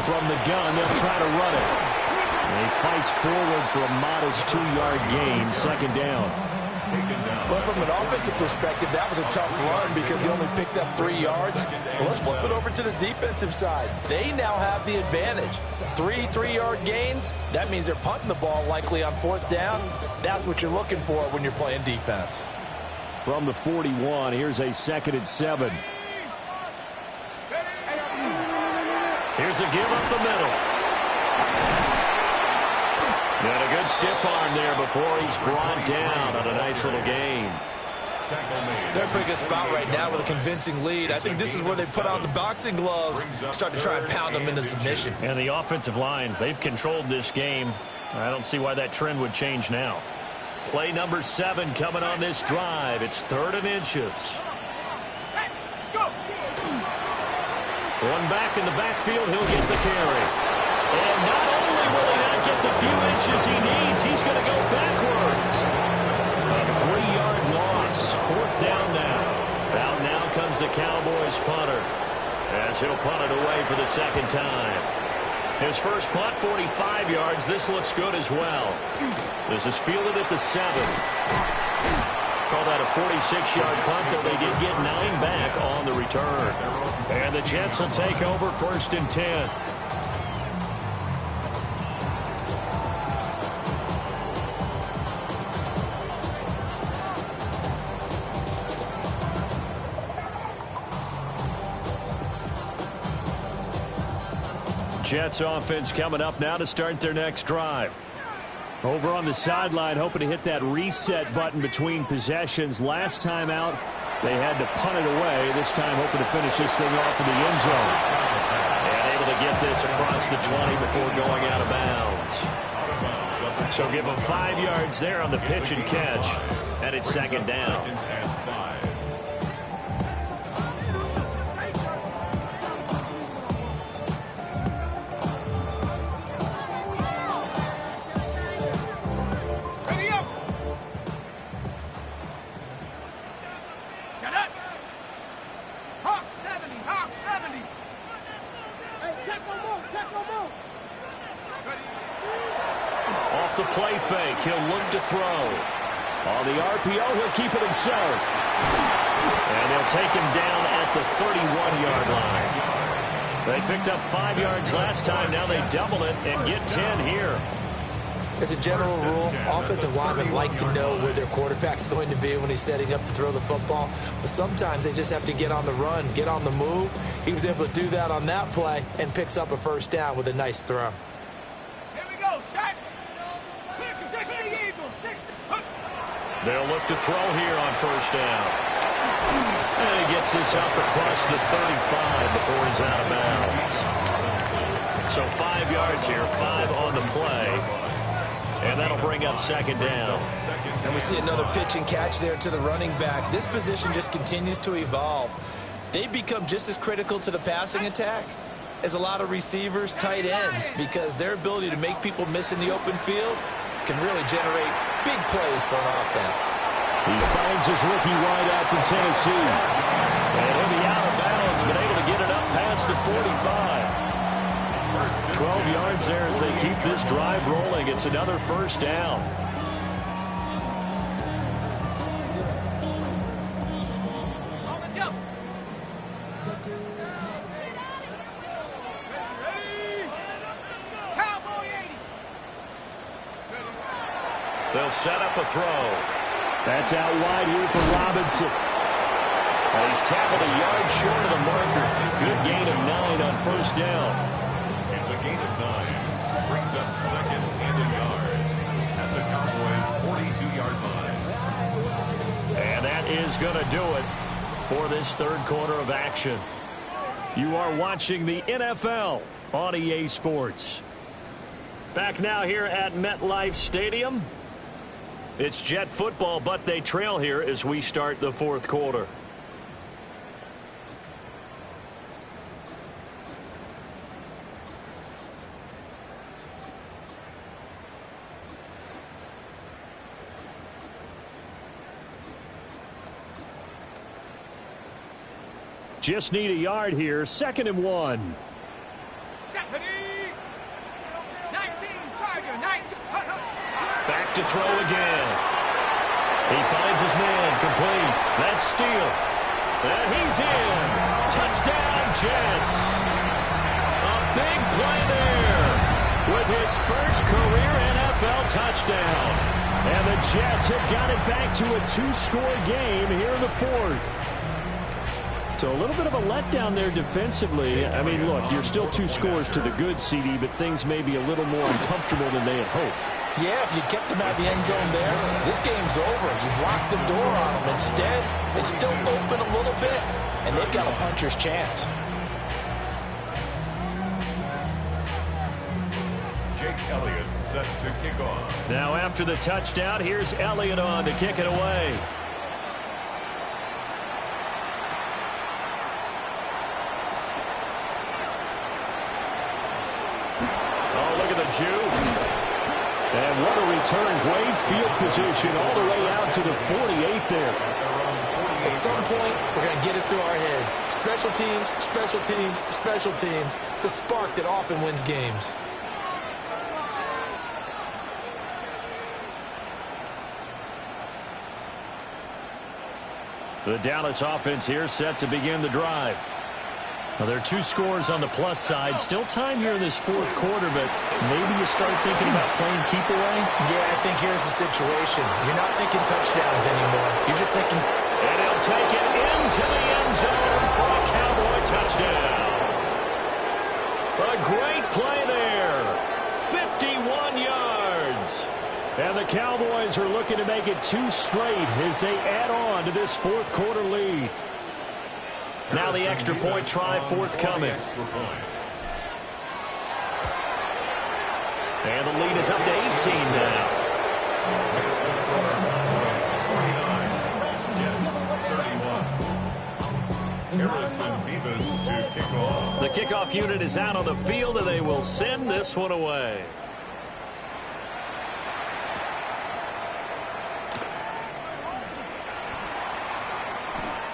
From the gun, they'll try to run it. And he fights forward for a modest 2-yard gain, 2nd down. Well, from an offensive perspective, that was a tough run because he only picked up 3 yards. Well, let's flip it over to the defensive side. They now have the advantage. 3 3-yard gains, that means they're punting the ball likely on 4th down. That's what you're looking for when you're playing defense. From the 41, here's a 2nd and 7. Here's a give up the middle. Got a good stiff arm there before he's brought down on a nice little gain. They're in a pretty good spot right now with a convincing lead. I think this is where they put on the boxing gloves, start to try and pound them into submission. And the offensive line, they've controlled this game. I don't see why that trend would change now. Play number 7 coming on this drive. It's 3rd and inches. One back in the backfield, he'll get the carry. And not only will he not get the few inches he needs, he's going to go backwards. A 3-yard loss. 4th down now. Out now comes the Cowboys punter, as he'll punt it away for the 2nd time. His first punt, 45 yards. This looks good as well. This is fielded at the 7. Call that a 46-yard punt, though they did get 9 back on the return. And the Jets will take over 1st and 10. Jets offense coming up now to start their next drive. Over on the sideline, hoping to hit that reset button between possessions. Last time out, they had to punt it away. This time, hoping to finish this thing off in the end zone. And able to get this across the 20 before going out of bounds. So give them 5 yards there on the pitch and catch. And it's 2nd down. off the play fake. He'll look to throw. On the RPO, he'll keep it himself. And they'll take him down at the 31-yard line. They picked up 5 yards last time. Now they double it and get 10 here. As a general rule, offensive linemen like to know where their quarterback's going to be when he's setting up to throw the football. But sometimes they just have to get on the run, get on the move. He was able to do that on that play and picks up a first down with a nice throw. Here we go, set. 60 Eagles, 60. They'll look to throw here on first down. And he gets this up across the 35 before he's out of bounds. So 5 yards here, 5 on the play. And that'll bring up second down. And we see another pitch and catch there to the running back. This position just continues to evolve. They become just as critical to the passing attack as a lot of receivers, tight ends, because their ability to make people miss in the open field can really generate big plays for an offense. He finds his rookie wideout from Tennessee. And he'll be out of bounds, but able to get it up past the 45. 12 yards there as they keep this drive rolling. It's another first down. Cowboy 80. They'll set up a throw. That's out wide here for Robinson. And he's tackled a yard short of the marker. Good gain of 9 on first down. It's a gain of 9. Brings up second and a yard at the Cowboys' 42-yard line. And that is going to do it for this third quarter of action. You are watching the NFL on EA Sports. Back now here at MetLife Stadium. It's Jet football, but they trail here as we start the fourth quarter. Just need a yard here. 2nd and 1. 19, Tiger, 19. Back to throw again. He finds his man complete. That's Steele. And he's in. Touchdown, Jets. A big play there with his first career NFL touchdown. And the Jets have got it back to a 2-score game here in the fourth. So a little bit of a letdown there defensively. I mean, look, you're still 2 scores to the good, CD, but things may be a little more uncomfortable than they had hoped. Yeah, if you kept them out of the end zone there, this game's over. You've locked the door on them. Instead, it's still open a little bit, and they've got a puncher's chance. Jake Elliott set to kick off. Now after the touchdown, here's Elliott on to kick it away. Jew. And what a return. Great field position all the way out to the 48 there. At some point, we're going to get it through our heads. Special teams, special teams, special teams. The spark that often wins games. The Dallas offense here set to begin the drive. Well, there are 2 scores on the plus side. Still time here in this fourth quarter, but maybe you start thinking about playing keep away? Yeah, I think here's the situation. You're not thinking touchdowns anymore. You're just thinking... And he'll take it into the end zone for a Cowboy touchdown. A great play there. 51 yards. And the Cowboys are looking to make it 2 straight as they add on to this fourth quarter lead. Now the extra point try forthcoming. And the lead is up to 18 now. The kickoff unit is out on the field, and they will send this one away.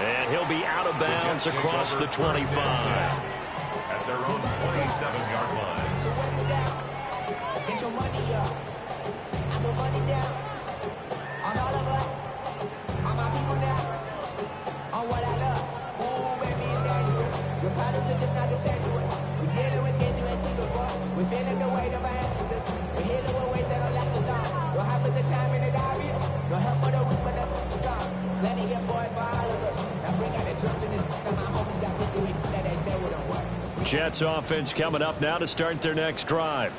And he'll be out of bounds across the 25. At their own 27-yard line. Get your money up. I put money down on all of us, on my people now, on what I love. Ooh, baby, it's dangerous. Your problems are just not the same to us. We're dealing with things you ain't seen before. We're feeling the weight of our ancestors. We're healing with ways that don't last as long. No help at the time and it's obvious. No help for the weak, but the strong. Plenty of boy for all of us. Now bring out the drums in this. My homies got victory that they say wouldn't work. Jets offense coming up now to start their next drive.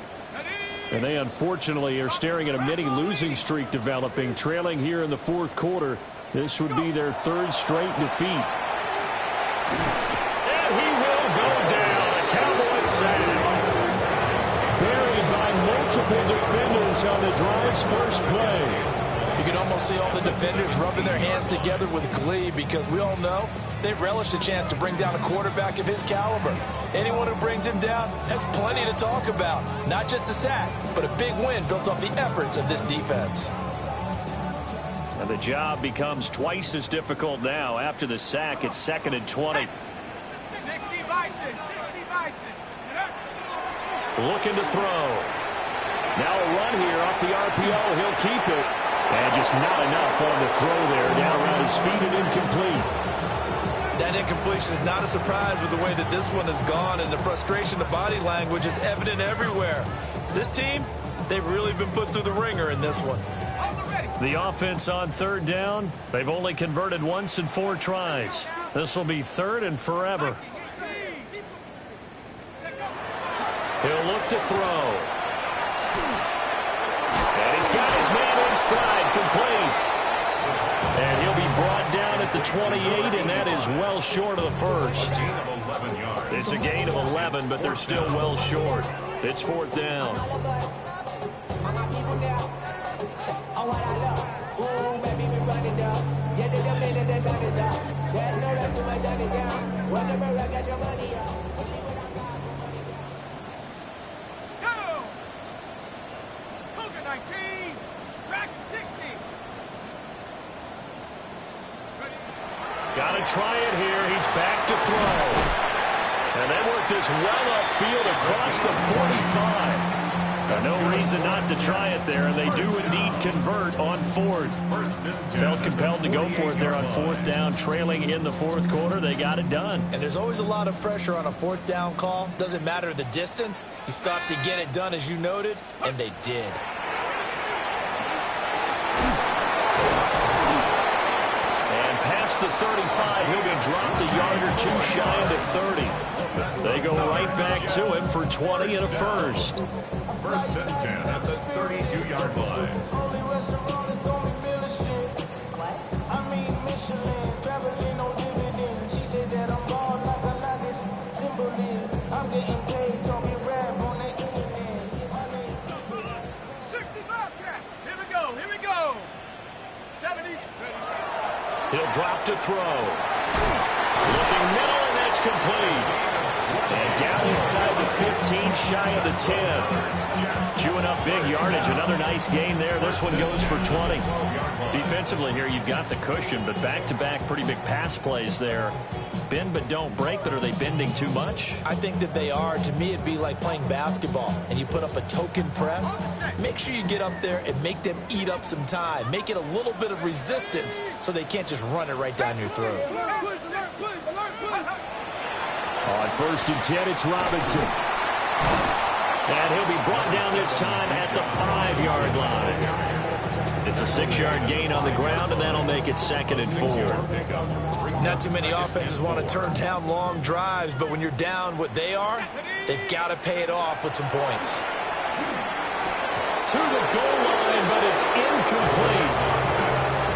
And they unfortunately are staring at a mini losing streak developing, trailing here in the fourth quarter. This would be their third straight defeat. And he will go down. A Cowboys sack. Buried by multiple defenders on the drive's first play. You can almost see all the defenders rubbing their hands together with glee because we all know they relish the chance to bring down a quarterback of his caliber. Anyone who brings him down has plenty to talk about. Not just a sack, but a big win built off the efforts of this defense. And the job becomes twice as difficult now. After the sack, it's 2nd and 20. 60 Bison, 60 Bison. Looking to throw. Now a run here off the RPO. He'll keep it. And just not enough on the throw there. Down around his feet and incomplete. That incompletion is not a surprise with the way that this one has gone, and the frustration of body language is evident everywhere. This team, they've really been put through the ringer in this one. The offense on third down, they've only converted once in 4 tries. This will be 3rd and forever. He'll look to throw. And he's got his man in stride, complete. And he'll be brought down at the 28, and that is well short of the first. It's a gain of 11, but they're still well short. It's 4th down. Cougar 19, track 60. Got to try it here. He's back to throw. And they work this well upfield across the 45. No reason not to try it there, and they do indeed convert on 4th. Felt compelled to go for it there on 4th down, trailing in the 4th quarter. They got it done. And there's always a lot of pressure on a 4th down call. Doesn't matter the distance. You stop to get it done, as you noted, and they did. The 35, he'll be dropped a yard or 2 shy of the 30. They go right back to him for 20 and a first. 1st and 10 at the 32-yard line. He'll drop to throw. Looking middle, and that's complete. And down inside the 15, shy of the 10. Chewing up big yardage. Another nice gain there. This one goes for 20. Defensively here, you've got the cushion, but back-to-back pretty big pass plays there. Bend but don't break, but are they bending too much? I think that they are. To me, it'd be like playing basketball, and you put up a token press. Make sure you get up there and make them eat up some time. Make it a little bit of resistance so they can't just run it right down your throat. On 1st and 10, it's Robinson. And he'll be brought down this time at the 5-yard line. It's a 6-yard gain on the ground, and that'll make it 2nd and 4. Not too many offenses want to turn down long drives, but when you're down what they are, they've got to pay it off with some points. To the goal line, but it's incomplete.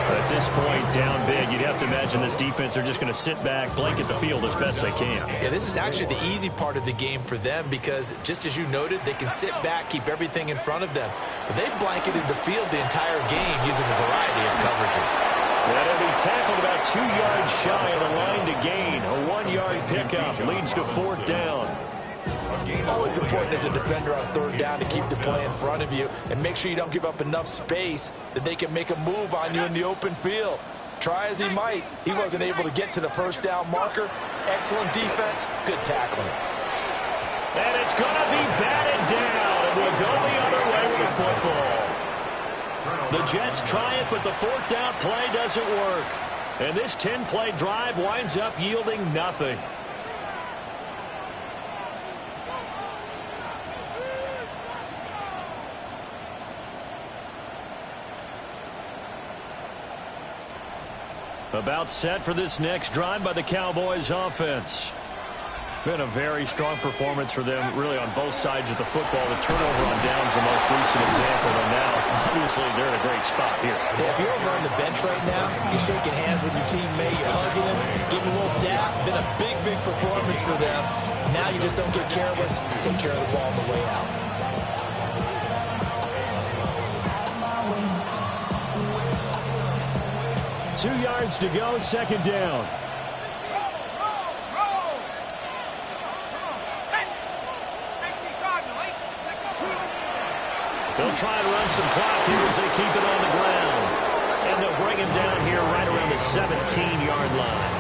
At this point, down big, you'd have to imagine this defense, they're just going to sit back, blanket the field as best they can. Yeah, this is actually the easy part of the game for them because, just as you noted, they can sit back, keep everything in front of them. But they've blanketed the field the entire game using a variety of coverages. And he'll be tackled about 2 yards shy of the line to gain. A 1-yard pickup leads to 4th down. Always important as a defender on 3rd down to keep the play in front of you and make sure you don't give up enough space that they can make a move on you in the open field. Try as he might, he wasn't able to get to the 1st down marker. Excellent defense, good tackling. And it's going to be batted down, and we'll go the other way with the football. The Jets try it, but the fourth down play doesn't work. And this 10-play drive winds up yielding nothing. About set for this next drive by the Cowboys offense. Been a very strong performance for them, really, on both sides of the football. The turnover on downs the most recent example, and now, obviously, they're in a great spot here. Yeah, if you're over on the bench right now, you're shaking hands with your teammate, you're hugging him, giving him a little dap. Been a big, big performance for them. Now you just don't get careless. Take care of the ball on the way out. Two yards to go, second down. They'll try to run some clock here as they keep it on the ground. And they'll bring him down here right around the 17-yard line.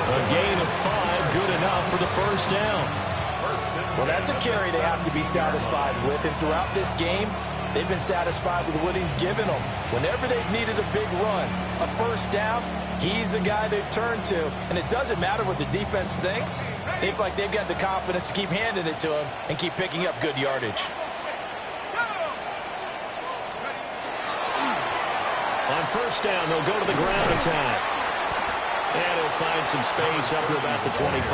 A gain of 5, good enough for the first down. Well, that's a carry they have to be satisfied with. And throughout this game, they've been satisfied with what he's given them. Whenever they've needed a big run, a first down, he's the guy they've turned to. And it doesn't matter what the defense thinks. They feel like they've got the confidence to keep handing it to him and keep picking up good yardage. On first down, they'll go to the ground attack. And he'll find some space up to about the 25.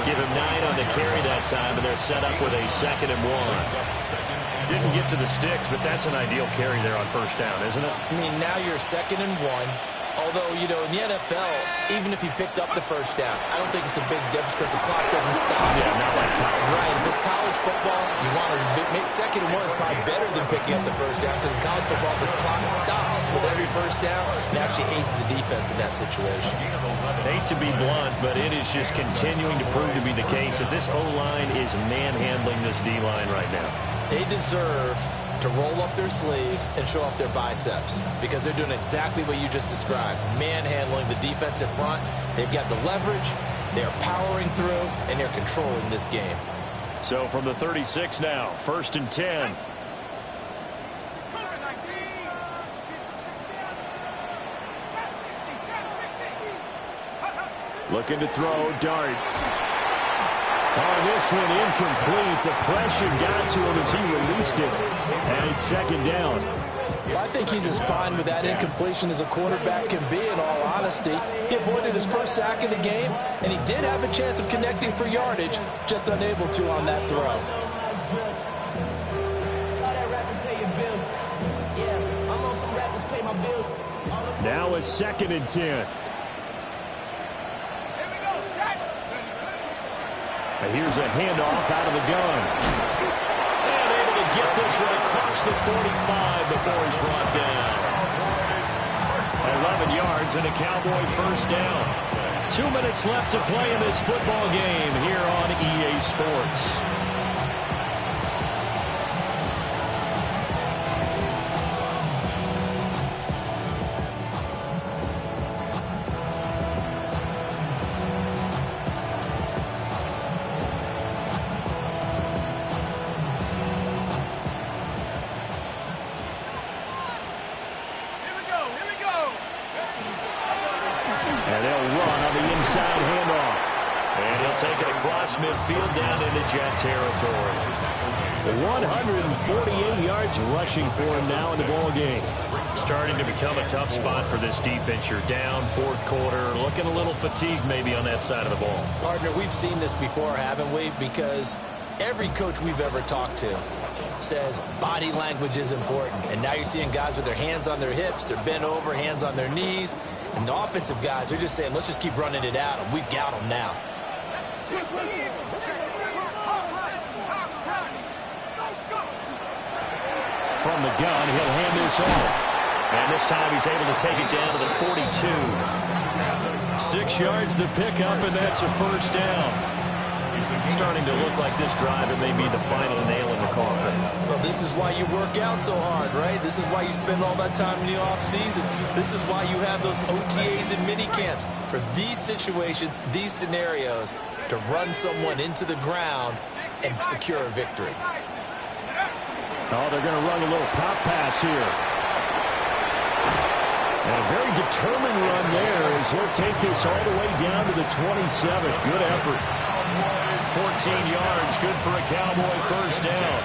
Give him 9 on the carry that time, and they're set up with a 2nd and 1. Didn't get to the sticks, but that's an ideal carry there on first down, isn't it? I mean, now you're 2nd and 1. Although, you know, in the NFL, even if he picked up the first down, I don't think it's a big difference because the clock doesn't stop. Yeah, not like college. Right. If it's college football, you want to make 2nd and 1 is probably better than picking up the first down because in college football, the clock stops with every first down and actually aids the defense in that situation. Hate to be blunt, but it is just continuing to prove to be the case that this O-line is manhandling this D-line right now. They deserve to roll up their sleeves and show up their biceps because they're doing exactly what you just described, manhandling the defensive front. They've got the leverage, they're powering through, and they're controlling this game. So from the 36 now, 1st and 10. Looking to throw, dart. Oh, this one incomplete. The pressure got to him as he released it. And it's 2nd down. Well, I think he's as fine with that incompletion as a quarterback can be, in all honesty. He avoided his first sack of the game, and he did have a chance of connecting for yardage, just unable to on that throw. Now a 2nd and 10. And here's a handoff out of the gun. And able to get this one across the 45 before he's brought down. 11 yards and a Cowboy first down. 2 minutes left to play in this football game here on EA Sports. Midfield down into Jet territory. 148 yards rushing for him now in the ball game. Starting to become a tough spot for this defense. You're down 4th quarter, looking a little fatigued maybe on that side of the ball. Partner, we've seen this before, haven't we? Because every coach we've ever talked to says body language is important. And now you're seeing guys with their hands on their hips, they're bent over, hands on their knees. And the offensive guys, they're just saying, let's just keep running it out, and we've got them now. From the gun, he'll hand this off. And this time he's able to take it down to the 42. 6 yards the pickup, and that's a first down. Starting to look like this drive, it may be the final nail in the coffin. Well, this is why you work out so hard, right? This is why you spend all that time in the offseason. This is why you have those OTAs and mini camps. For these situations, these scenarios, to run someone into the ground and secure a victory. Oh, they're going to run a little pop pass here. And a very determined run there as he'll take this all the way down to the 27. Good effort. 14 yards, good for a Cowboy first down.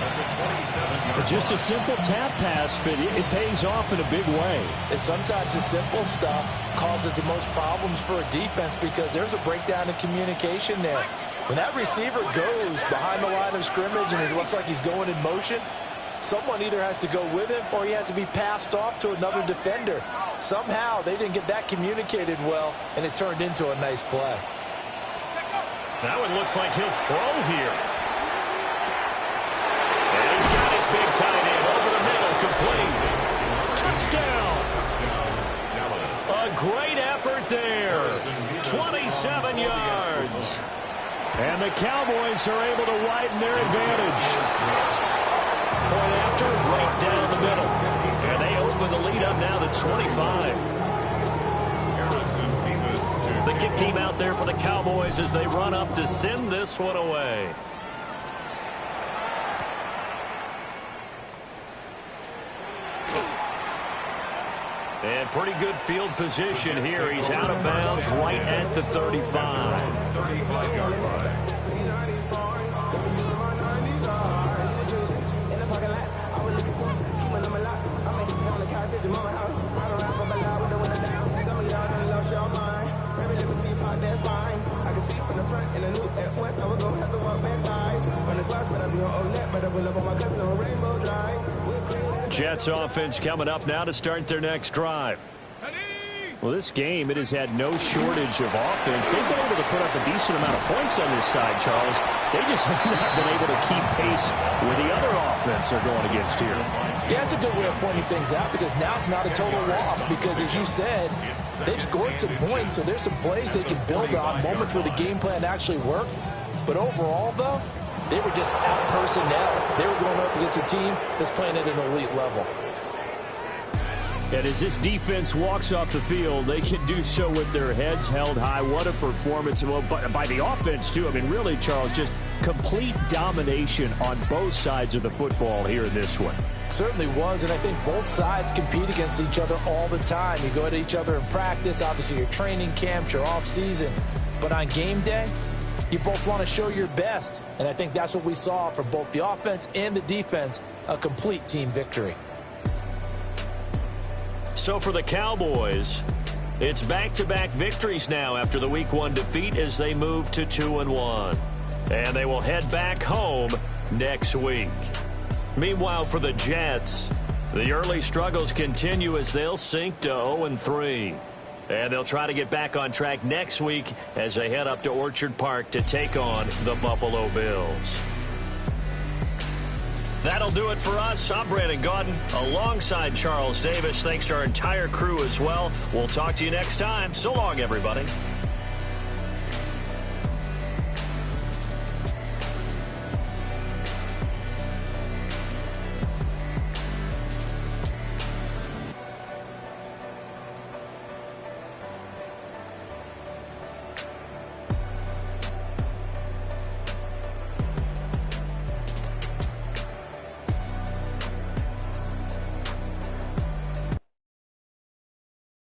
Just a simple tap pass, but it pays off in a big way. And sometimes the simple stuff causes the most problems for a defense because there's a breakdown in communication there. When that receiver goes behind the line of scrimmage and it looks like he's going in motion, someone either has to go with him or he has to be passed off to another defender. Somehow they didn't get that communicated well, and it turned into a nice play. That one looks like he'll throw here. And he's got his big tight end over the middle, complete. Touchdown. A great effort there. 27 yards. And the Cowboys are able to widen their advantage. Point after, right down the middle. And they open the lead up now to 25. The kick team out there for the Cowboys as they run up to send this one away. And pretty good field position here. He's out of bounds right at the 35. 35-yard line. Jets offense coming up now to start their next drive. Well, this game, it has had no shortage of offense. They've been able to put up a decent amount of points on this side, Charles. They just have not been able to keep pace with the other offense they're going against here. Yeah, it's a good way of pointing things out because now it's not a total loss because, as you said, they've scored some points, so there's some plays they can build on, moments where the game plan actually worked. But overall, though, they were just out personnel. They were going up against a team that's playing at an elite level. And as this defense walks off the field, they can do so with their heads held high. What a performance. Well, by the offense, too. I mean, really, Charles, just complete domination on both sides of the football here in this one. Certainly was, and I think both sides compete against each other all the time. You go at each other in practice, obviously your training camps, your off-season. But on game day, you both want to show your best. And I think that's what we saw from both the offense and the defense, a complete team victory. So for the Cowboys, it's back-to-back victories now after the Week 1 defeat as they move to 2-1. And they will head back home next week. Meanwhile, for the Jets, the early struggles continue as they'll sink to 0-3. And they'll try to get back on track next week as they head up to Orchard Park to take on the Buffalo Bills. That'll do it for us. I'm Brandon Gaudin alongside Charles Davis. Thanks to our entire crew as well. We'll talk to you next time. So long, everybody.